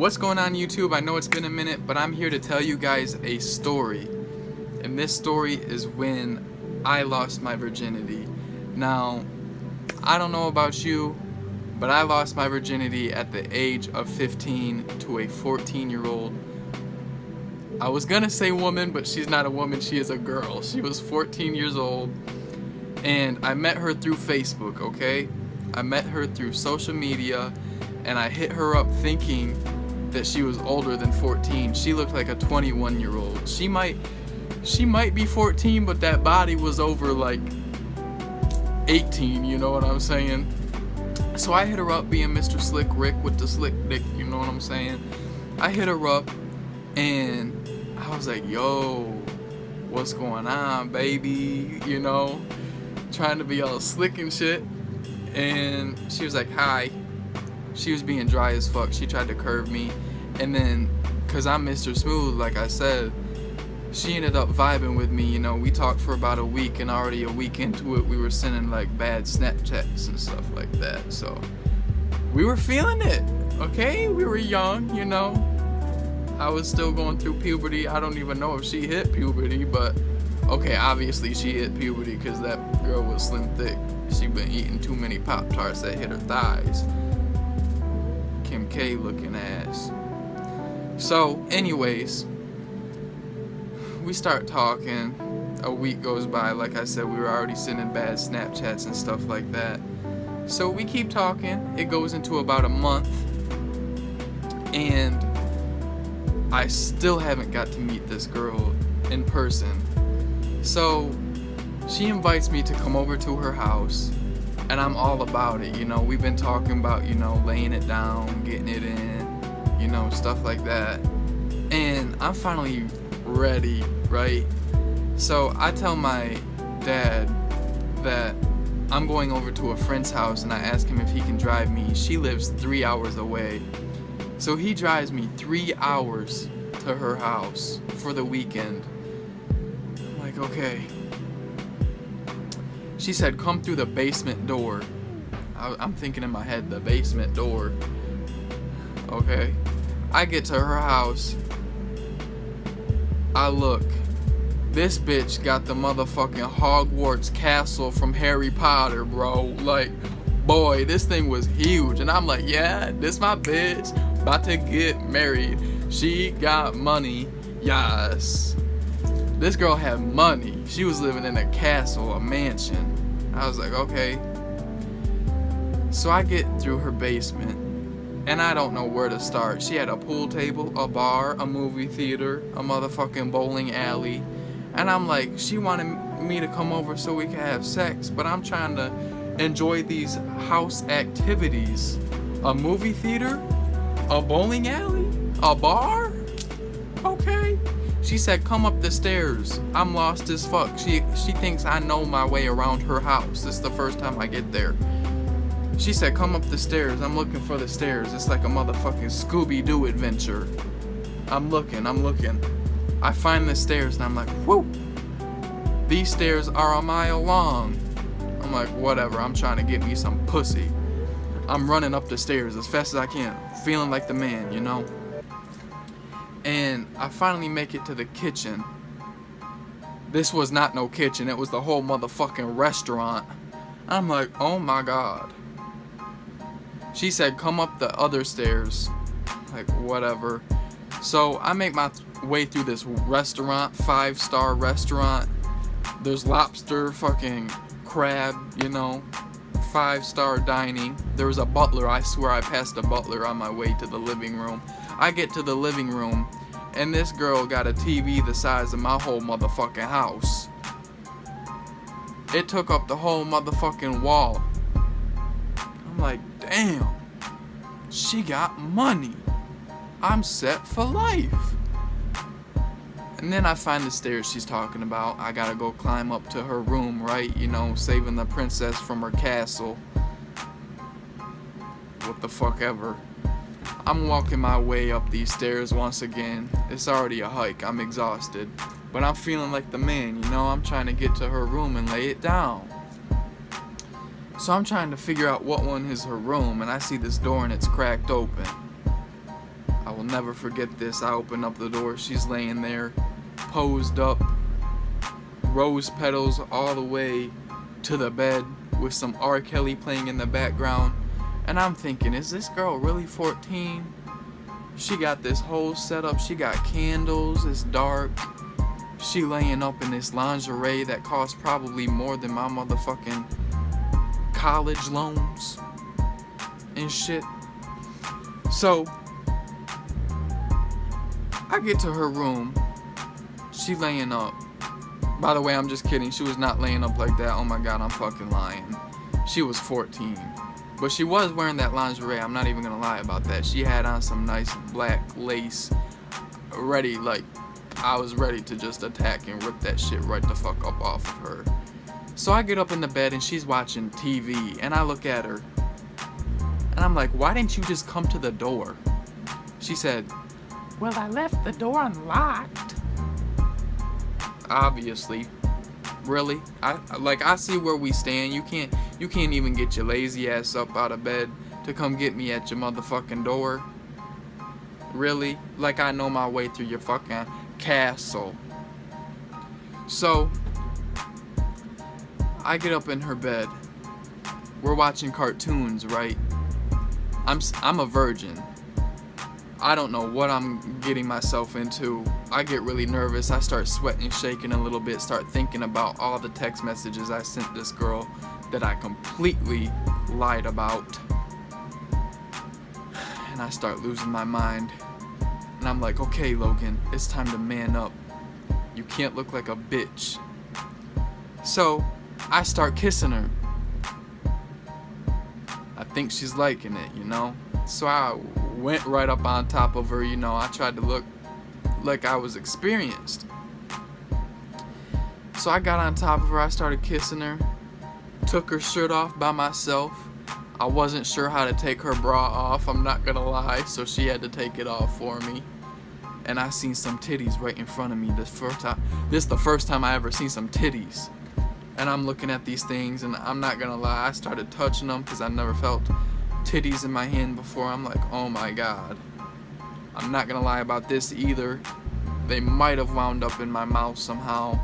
What's going on, YouTube? I know it's been a minute, but I'm here to tell you guys a story. And this story is when I lost my virginity. Now, I don't know about you, but I lost my virginity at the age of 15 to a 14-year-old. I was gonna say woman, but she's not a woman, she is a girl. She was 14 years old, and I met her through Facebook, okay? I met her through social media, and I hit her up thinking that she was older than 14. She looked like a 21-year-old. She might be 14, but that body was over like 18, you know what I'm saying? So I hit her up, being Mr. Slick Rick with the slick dick, you know what I'm saying? I hit her up and I was like, yo, what's going on, baby? You know, trying to be all slick and shit. And she was like, hi. She was being dry as fuck. She tried to curve me. And then, cause I'm Mr. Smooth, like I said, she ended up vibing with me. You know, we talked for about a week, and already a week into it, we were sending like bad Snapchats and stuff like that. So we were feeling it, okay? We were young, you know. I was still going through puberty. I don't even know if she hit puberty, but okay, obviously she hit puberty because that girl was slim thick. She been eating too many Pop-Tarts that hit her thighs. Kim K looking ass. So anyways, we start talking. A week goes by. Like I said, we were already sending bad Snapchats and stuff like that. So we keep talking. It goes into about a month, and I still haven't got to meet this girl in person. So she invites me to come over to her house, and I'm all about it. You know, we've been talking about, you know, laying it down, getting it in, you know, stuff like that. And I'm finally ready, right? So I tell my dad that I'm going over to a friend's house, and I ask him if he can drive me. She lives 3 hours away. So he drives me 3 hours to her house for the weekend. I'm like, okay. She said, come through the basement door. I'm thinking in my head, the basement door. Okay. I get to her house. I look. This bitch got the motherfucking Hogwarts castle from Harry Potter, bro. Like, boy, this thing was huge. And I'm like, yeah, this my bitch. About to get married. She got money. Yes. This girl had money. She was living in a castle, a mansion. I was like, okay. So I get through her basement, and I don't know where to start. She had a pool table, a bar, a movie theater, a motherfucking bowling alley. And I'm like, she wanted me to come over so we could have sex, but I'm trying to enjoy these house activities. A movie theater? A bowling alley? A bar? Okay. She said, come up the stairs. I'm lost as fuck. She thinks I know my way around her house. This is the first time I get there. She said, come up the stairs. I'm looking for the stairs. It's like a motherfucking Scooby-Doo adventure. I'm looking. I find the stairs, and I'm like, whoo. These stairs are a mile long. I'm like, whatever. I'm trying to get me some pussy. I'm running up the stairs as fast as I can. Feeling like the man, you know? And I finally make it to the kitchen. This was not no kitchen. It was the whole motherfucking restaurant. I'm like, oh my god. She said, come up the other stairs. Like, whatever. So I make my way through this restaurant, 5-star restaurant. There's lobster, fucking crab, you know, 5-star dining. There was a butler. I swear I passed a butler on my way to the living room. I get to the living room, and this girl got a TV the size of my whole motherfucking house. It took up the whole motherfucking wall. I'm like, damn, she got money. I'm set for life. And then I find the stairs she's talking about. I gotta go climb up to her room, right? You know, saving the princess from her castle. What the fuck ever. I'm walking my way up these stairs once again. It's already a hike. I'm exhausted. But I'm feeling like the man, you know? I'm trying to get to her room and lay it down. So I'm trying to figure out what one is her room, and I see this door and it's cracked open. I will never forget this. I open up the door. She's laying there, posed up, rose petals all the way to the bed with some R. Kelly playing in the background. And I'm thinking, is this girl really 14? She got this whole setup. She got candles. It's dark. She laying up in this lingerie that costs probably more than my motherfucking college loans and shit. So I get to her room. She laying up. By the way, I'm just kidding. She was not laying up like that. Oh my god, I'm fucking lying. She was 14. But she was wearing that lingerie. I'm not even gonna lie about that. She had on some nice black lace. Ready, like, I was ready to just attack and rip that shit right the fuck up off of her. So I get up in the bed and she's watching TV. And I look at her. And I'm like, why didn't you just come to the door? She said, well, I left the door unlocked. Obviously. Really? I see where we stand. You can't even get your lazy ass up out of bed to come get me at your motherfucking door. Really? Like I know my way through your fucking castle. So I get up in her bed. We're watching cartoons, right? I'm a virgin. I don't know what I'm getting myself into. I get really nervous. I start sweating, shaking a little bit, start thinking about all the text messages I sent this girl that I completely lied about. And I start losing my mind. And I'm like, okay, Logan, it's time to man up. You can't look like a bitch. So I start kissing her. I think she's liking it, you know? So I went right up on top of her, you know. I tried to look like I was experienced. So I got on top of her, I started kissing her, took her shirt off by myself. I wasn't sure how to take her bra off, I'm not gonna lie, so she had to take it off for me. And I seen some titties right in front of me this is the first time I ever seen some titties. And I'm looking at these things, and I'm not gonna lie, I started touching them because I never felt titties in my hand before. I'm like, oh my god. I'm not gonna lie about this either. They might have wound up in my mouth somehow.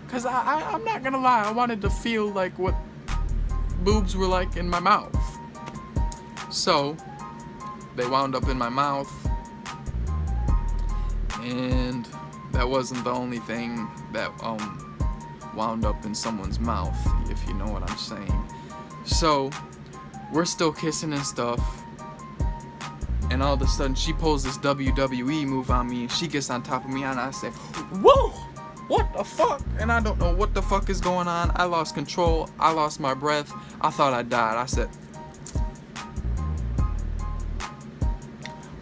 Because I'm not gonna lie, I wanted to feel like what boobs were like in my mouth. So, they wound up in my mouth. And that wasn't the only thing that wound up in someone's mouth, if you know what I'm saying. So, we're still kissing and stuff. And all of a sudden, she pulls this WWE move on me, and she gets on top of me, and I say, whoa! What the fuck? And I don't know what the fuck is going on. I lost control. I lost my breath. I thought I died. I said,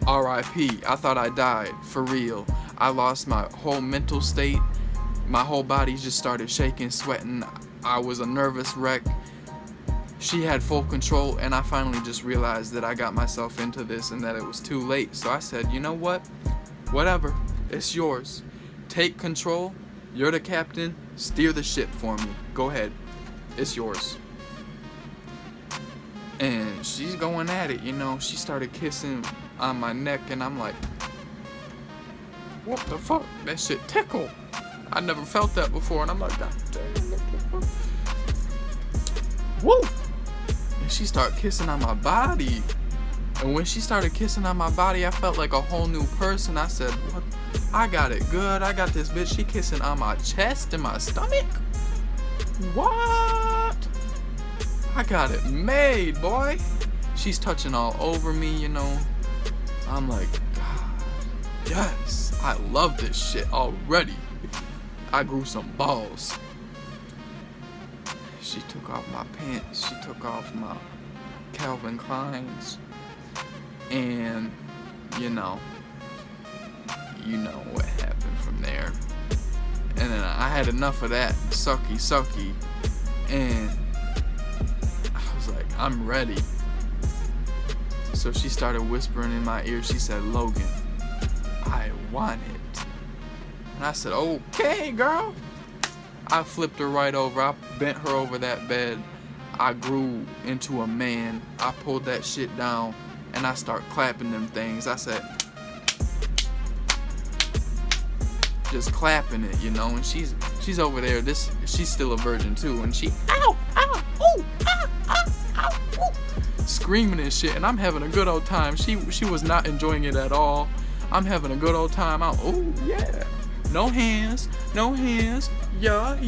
R.I.P. I thought I died. For real. I lost my whole mental state. My whole body just started shaking, sweating. I was a nervous wreck. She had full control, and I finally just realized that I got myself into this and that it was too late. So I said, you know what? Whatever. It's yours. Take control. You're the captain. Steer the ship for me. Go ahead. It's yours. And she's going at it, you know. She started kissing on my neck, and I'm like, what the fuck? That shit tickled. I never felt that before, and I'm like, God damn, what the fuck? Woo! And she started kissing on my body. And when she started kissing on my body, I felt like a whole new person. I said, what? I got it good. I got this bitch. She kissing on my chest and my stomach. What? I got it made, boy. She's touching all over me, you know. I'm like, God, yes. I love this shit already. I grew some balls. She took off my pants. She took off my Calvin Kleins. And, you know what happened from there. And then I had enough of that sucky. And I was like, I'm ready. So she started whispering in my ear. She said, Logan, I want it. And I said, okay, girl. I flipped her right over. I bent her over that bed. I grew into a man. I pulled that shit down, and I start clapping them things. I said, just clapping it, you know, and she's over there, she's still a virgin too, and she ow, ow, ooh, ah, ah, ow, ooh, screaming and shit, and I'm having a good old time. She was not enjoying it at all. I'm having a good old time. Oh yeah, no hands, yeah,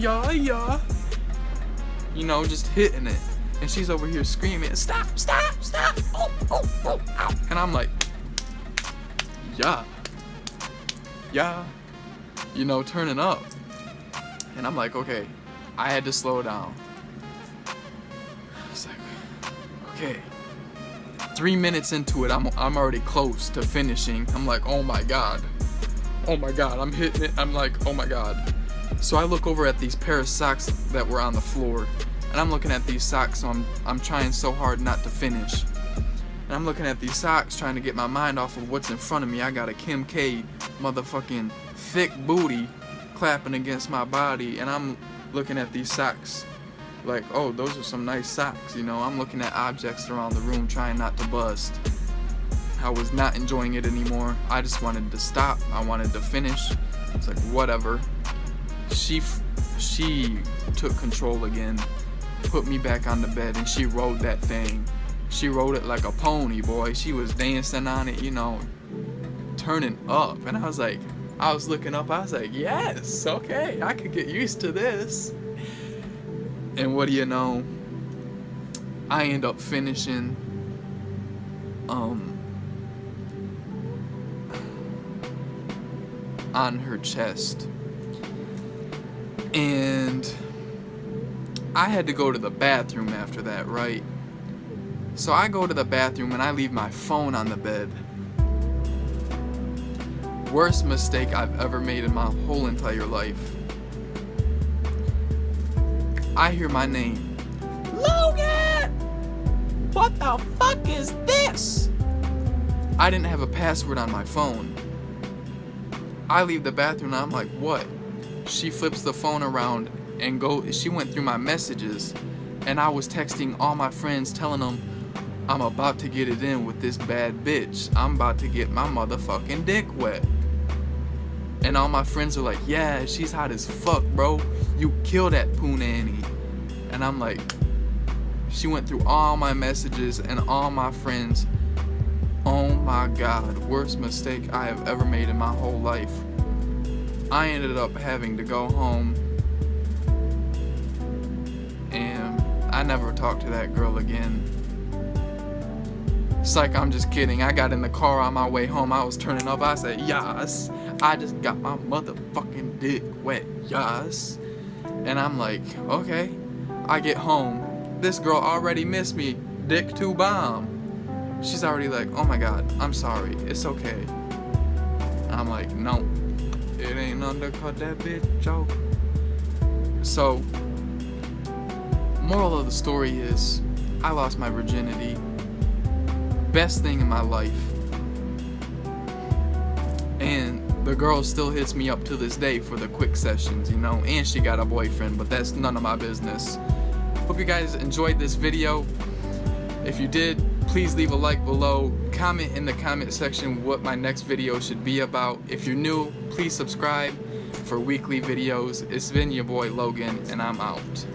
you know, just hitting it, and she's over here screaming, stop, ow. And I'm like, yeah, you know, turning up. And I'm like, okay, I had to slow down. It's like, okay, 3 minutes into it, I'm already close to finishing. I'm like, oh my god, I'm hitting it. I'm like, oh my god. So I look over at these pair of socks that were on the floor, and I'm looking at these socks, so I'm trying so hard not to finish. And I'm looking at these socks, trying to get my mind off of what's in front of me. I got a Kim K motherfucking thick booty clapping against my body, and I'm looking at these socks like, oh, those are some nice socks, you know. I'm looking at objects around the room, trying not to bust. I was not enjoying it anymore. I just wanted to stop. I wanted to finish. It's like, whatever. She took control again, put me back on the bed, and she rode that thing. She rode it like a pony, boy. She was dancing on it, you know, turning up. And I was looking up, I was like, yes, okay, I could get used to this. And what do you know, I end up finishing on her chest. And I had to go to the bathroom after that, right? So I go to the bathroom and I leave my phone on the bed. Worst mistake I've ever made in my whole entire life. I hear my name. Logan! What the fuck is this? I didn't have a password on my phone. I leave the bathroom and I'm like, what? She flips the phone around and she went through my messages, and I was texting all my friends telling them I'm about to get it in with this bad bitch. I'm about to get my motherfucking dick wet. And all my friends are like, yeah, she's hot as fuck, bro. You kill that poonanny. And I'm like, she went through all my messages and all my friends. Oh my god, worst mistake I have ever made in my whole life. I ended up having to go home, and I never talked to that girl again. Psych, I'm just kidding. I got in the car on my way home. I was turning up. I said, yes, I just got my motherfucking dick wet, yes. And I'm like, okay. I get home. This girl already missed me. Dick to bomb. She's already like, oh my god, I'm sorry. It's okay. And I'm like, no. It ain't undercut that bitch, yo. So, moral of the story is, I lost my virginity. Best thing in my life. And the girl still hits me up to this day for the quick sessions, you know. And she got a boyfriend, but that's none of my business. Hope you guys enjoyed this video. If you did, please leave a like below. Comment in the comment section what my next video should be about. If you're new, please subscribe for weekly videos. It's been your boy Logan, and I'm out.